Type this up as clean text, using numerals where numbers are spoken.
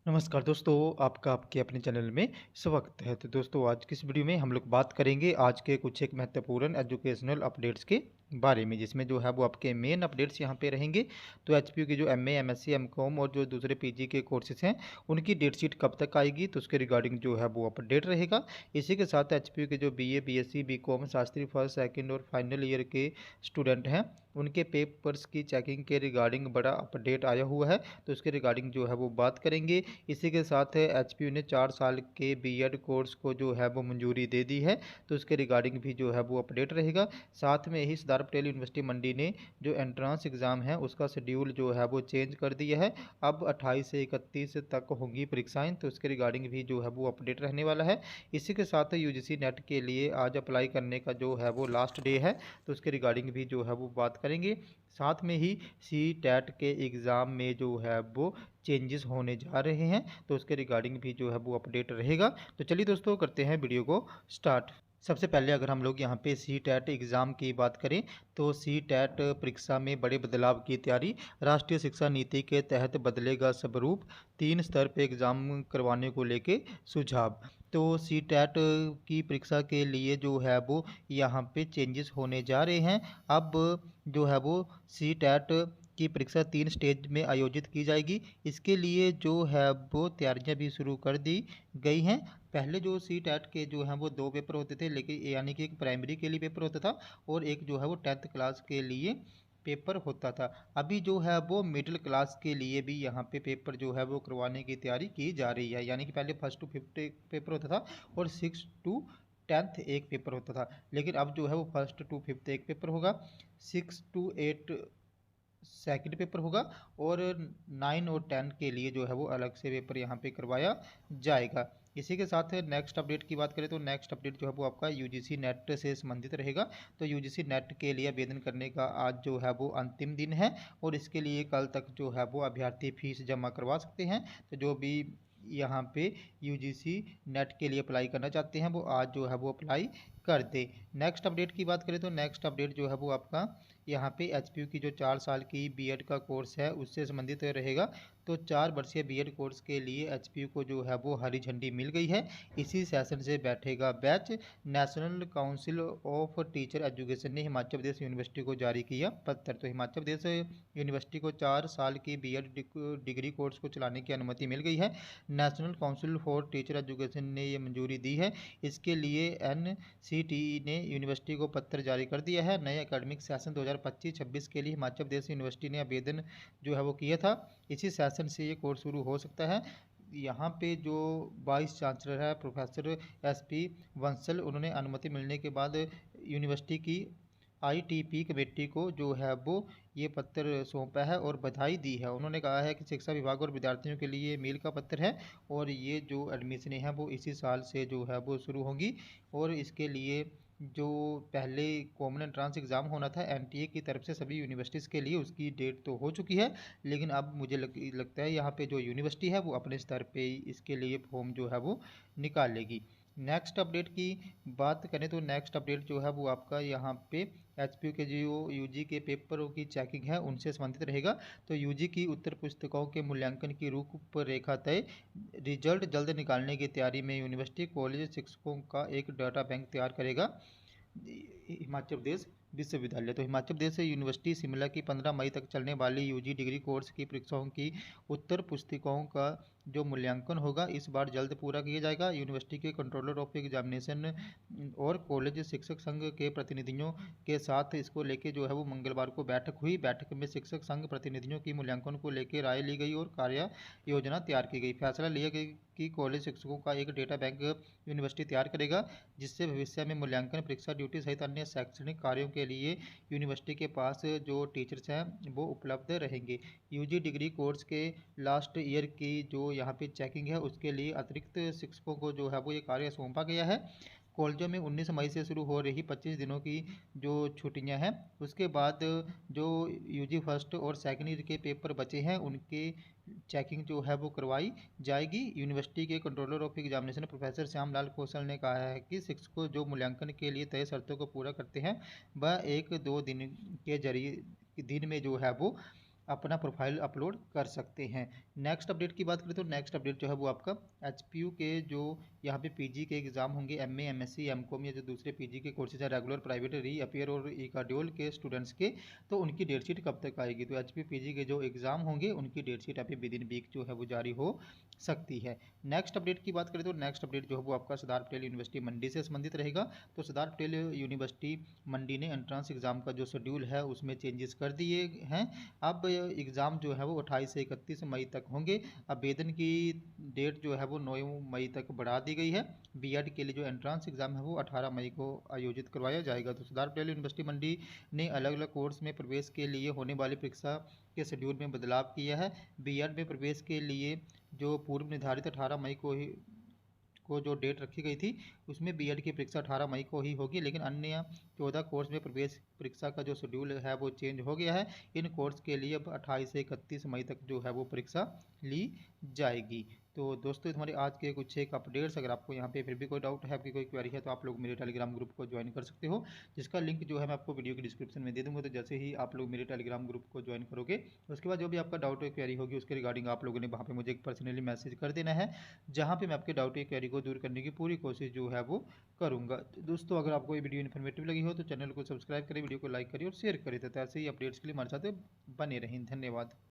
नमस्कार दोस्तों, आपका आपके अपने चैनल में स्वागत है। तो दोस्तों आज की इस वीडियो में हम लोग बात करेंगे आज के कुछ एक महत्वपूर्ण एजुकेशनल अपडेट्स के बारे में, जिसमें जो है वो आपके मेन अपडेट्स यहाँ पे रहेंगे। तो एचपीयू की जो एमए, एमएससी, एमकॉम और जो दूसरे पीजी के कोर्सेज हैं उनकी डेट शीट कब तक आएगी, तो उसके रिगार्डिंग जो है वो अपडेट रहेगा। इसी के साथ एचपीयू के जो BA, BSc, BCom, Shastri first, second और फाइनल ईयर के स्टूडेंट हैं उनके पेपर्स की चेकिंग के रिगार्डिंग बड़ा अपडेट आया हुआ है, तो उसके रिगार्डिंग जो है वो बात करेंगे। इसी के साथ एचपीयू ने 4 साल के बीएड कोर्स को जो है वो मंजूरी दे दी है, तो उसके रिगार्डिंग भी जो है वो अपडेट रहेगा। साथ में ही सरदार पटेल यूनिवर्सिटी मंडी ने जो एंट्रेंस एग्ज़ाम है उसका शेड्यूल जो है वो चेंज कर दिया है। अब 28 से 31 तक होंगी परीक्षाएं, तो उसके रिगार्डिंग भी जो है वो अपडेट रहने वाला है। इसी के साथ यूजीसी नेट के लिए आज अप्लाई करने का जो है वो लास्ट डे है, तो उसके रिगार्डिंग भी जो है वो बात करेंगे। साथ में ही सी टैट के एग्ज़ाम में जो है वो चेंजेस होने जा रहे हैं, तो उसके रिगार्डिंग भी जो है वो अपडेट रहेगा। तो चलिए दोस्तों करते हैं वीडियो को स्टार्ट। सबसे पहले अगर हम लोग यहाँ पे सी टैट एग्ज़ाम की बात करें, तो सी टैट परीक्षा में बड़े बदलाव की तैयारी। राष्ट्रीय शिक्षा नीति के तहत बदलेगा स्वरूप, 3 स्तर पे एग्ज़ाम करवाने को लेके सुझाव। तो सी टैट की परीक्षा के लिए जो है वो यहाँ पे चेंजेस होने जा रहे हैं। अब जो है वो सी टैट की परीक्षा 3 स्टेज में आयोजित की जाएगी। इसके लिए जो है वो तैयारियां भी शुरू कर दी गई हैं। पहले जो सी टैट के जो हैं वो 2 पेपर होते थे, लेकिन यानी कि एक प्राइमरी के लिए पेपर होता था और एक जो है वो 10th क्लास के लिए पेपर होता था। अभी जो है वो मिडिल क्लास के लिए भी यहाँ पे पेपर जो है वो करवाने की तैयारी की जा रही है, यानी कि पहले फर्स्ट टू फिफ्थ एक पेपर होता था और 6 टू 10th एक पेपर होता था, लेकिन अब जो है वो फर्स्ट टू फिफ्थ एक पेपर होगा, 6 टू 8 सेकंड पेपर होगा और 9 और 10 के लिए जो है वो अलग से पेपर यहाँ पे करवाया जाएगा। इसी के साथ नेक्स्ट अपडेट की बात करें तो नेक्स्ट अपडेट जो है वो आपका यूजीसी नेट से संबंधित रहेगा। तो यूजीसी नेट के लिए आवेदन करने का आज जो है वो अंतिम दिन है और इसके लिए कल तक जो है वो अभ्यर्थी फीस जमा करवा सकते हैं। तो जो भी यहाँ पे यूजीसी नेट के लिए अप्लाई करना चाहते हैं वो आज जो है वो अप्लाई कर दे। नेक्स्ट अपडेट की बात करें तो नेक्स्ट अपडेट जो है वो आपका यहाँ पे एचपीयू की जो 4 साल की बीएड का कोर्स है उससे संबंधित रहेगा। तो 4 वर्षीय बीएड कोर्स के लिए एचपीयू को जो है वो हरी झंडी मिल गई है। इसी सेशन से बैठेगा batch. National council of teacher education ने हिमाचल प्रदेश यूनिवर्सिटी को जारी किया पत्र। तो हिमाचल प्रदेश यूनिवर्सिटी को 4 साल की बीएड डिग्री कोर्स को चलाने की अनुमति मिल गई है। National council for teacher education ने ये मंजूरी दी है। इसके लिए एनसीटीई ने यूनिवर्सिटी को पत्र जारी कर दिया है। नए एकेडमिक सेशन 2025-26 के लिए हिमाचल प्रदेश यूनिवर्सिटी ने आवेदन जो है वो किया था। इसी सेशन से ये कोर्स शुरू हो सकता है। यहाँ पे जो वाइस चांसलर है प्रोफेसर एसपी बंसल, उन्होंने अनुमति मिलने के बाद यूनिवर्सिटी की आईटीपी कमेटी को जो है वो ये पत्र सौंपा है और बधाई दी है। उन्होंने कहा है कि शिक्षा विभाग और विद्यार्थियों के लिए मील का पत्र है और ये जो एडमिशन है वो इसी साल से जो है वो शुरू होंगी। और इसके लिए जो पहले कॉमन एंट्रेंस एग्ज़ाम होना था एनटीए की तरफ से सभी यूनिवर्सिटीज़ के लिए, उसकी डेट तो हो चुकी है, लेकिन अब मुझे लगता है यहाँ पे जो यूनिवर्सिटी है वो अपने स्तर पे ही इसके लिए फॉर्म जो है वो निकालेगी। नेक्स्ट अपडेट की बात करें तो नेक्स्ट अपडेट जो है वो आपका यहाँ पे एचपीयू के जो यूजी के पेपरों की चेकिंग है उनसे संबंधित रहेगा। तो यूजी की उत्तर पुस्तिकाओं के मूल्यांकन की रूपरेखा तय। रिजल्ट जल्द निकालने की तैयारी में यूनिवर्सिटी कॉलेज शिक्षकों का एक डाटा बैंक तैयार करेगा हिमाचल प्रदेश विश्वविद्यालय। तो हिमाचल प्रदेश यूनिवर्सिटी शिमला की 15 मई तक चलने वाली यूजी डिग्री कोर्स की परीक्षाओं की उत्तर पुस्तिकाओं का जो मूल्यांकन होगा इस बार जल्द पूरा किया जाएगा। यूनिवर्सिटी के कंट्रोलर ऑफ एग्जामिनेशन और कॉलेज शिक्षक संघ के प्रतिनिधियों के साथ इसको लेके जो है वो मंगलवार को बैठक हुई। बैठक में शिक्षक संघ प्रतिनिधियों की मूल्यांकन को लेकर राय ली गई और कार्य योजना तैयार की गई। फैसला लिया गया कि कॉलेज शिक्षकों का एक डेटा बैंक यूनिवर्सिटी तैयार करेगा, जिससे भविष्य में मूल्यांकन, परीक्षा ड्यूटी सहित अन्य शैक्षणिक कार्यों के लिए यूनिवर्सिटी के पास जो टीचर्स हैं वो उपलब्ध रहेंगे। यूजी डिग्री कोर्स के लास्ट ईयर की जो यहाँ पे चेकिंग है उसके लिए अतिरिक्त शिक्षकों को जो है वो ये कार्य सौंपा गया है। कॉलेजों में 19 मई से शुरू हो रही 25 दिनों की जो छुट्टियां हैं उसके बाद जो यूजी फर्स्ट और सेकेंड ईयर के पेपर बचे हैं उनके चेकिंग जो है वो करवाई जाएगी। यूनिवर्सिटी के controller of examination professor Shyam Lal Kaushal ने कहा है कि शिक्षकों जो मूल्यांकन के लिए तय शर्तों को पूरा करते हैं वह 1-2 दिन के जरिए दिन में जो है वो अपना प्रोफाइल अपलोड कर सकते हैं। नेक्स्ट अपडेट की बात करें तो नेक्स्ट अपडेट जो है वो आपका एचपीयू के जो यहाँ पे पीजी के एग्ज़ाम होंगे, एमए, एमएससी, एमकॉम या जो दूसरे पीजी के कोर्सेज हैं, रेगुलर, प्राइवेट, रीअपियर और इकाड्योल के स्टूडेंट्स के, तो उनकी डेट शीट कब तक आएगी। तो एचपीयू पीजी के जो एग्ज़ाम होंगे उनकी डेट शीट अभी विद इन वीक जो है वो जारी हो सकती है। नेक्स्ट अपडेट की बात करें तो नेक्स्ट अपडेट जो है वो आपका सरदार पटेल यूनिवर्सिटी मंडी से संबंधित रहेगा। तो सरदार पटेल यूनिवर्सिटी मंडी ने एंट्रेंस एग्ज़ाम का जो शेड्यूल है उसमें चेंजेस कर दिए हैं। अब एग्ज़ाम जो है वो 28 से 31 मई तक होंगे। आवेदन की डेट जो है वो 9 मई तक बढ़ा दी गई है। बीएड के लिए जो एंट्रेंस एग्ज़ाम है वो 18 मई को आयोजित करवाया जाएगा। तो सरदार पटेल यूनिवर्सिटी मंडी ने अलग अलग कोर्स में प्रवेश के लिए होने वाली परीक्षा के शेड्यूल में बदलाव किया है। बीएड में प्रवेश के लिए जो पूर्व निर्धारित 18 मई को जो डेट रखी गई थी उसमें बीएड की परीक्षा 18 मई को ही होगी, लेकिन अन्य 14 कोर्स में प्रवेश परीक्षा का जो शेड्यूल है वो चेंज हो गया है। इन कोर्स के लिए अब 28 से 31 मई तक जो है वो परीक्षा ली जाएगी। तो दोस्तों हमारे आज के कुछ एक अपडेट्स, अगर आपको यहाँ पे फिर भी कोई डाउट है, आपकी कोई क्वेरी है, तो आप लोग मेरे टेलीग्राम ग्रुप को ज्वाइन कर सकते हो, जिसका लिंक जो है मैं आपको वीडियो की डिस्क्रिप्शन में दे दूँगा। तो जैसे ही आप लोग मेरे टेलीग्राम ग्रुप को ज्वाइन करोगे उसके बाद जो भी आपका डाउट या क्वेरी होगी उसके रिगार्डिंग आप लोगों ने वहाँ पे मुझे एक पर्सनली मैसेज कर देना है, जहाँ पे मैं आपके डाउट या क्वेरी को दूर करने की पूरी कोशिश जो है वो करूँगा। तो दोस्तों अगर आपको ये वीडियो इन्फॉर्मेटिव लगी हो तो चैनल को सब्सक्राइब करें, वीडियो को लाइक करें और शेयर करें, तो ऐसे ही अपडेट्स के लिए हमारे साथ बने रहें। धन्यवाद।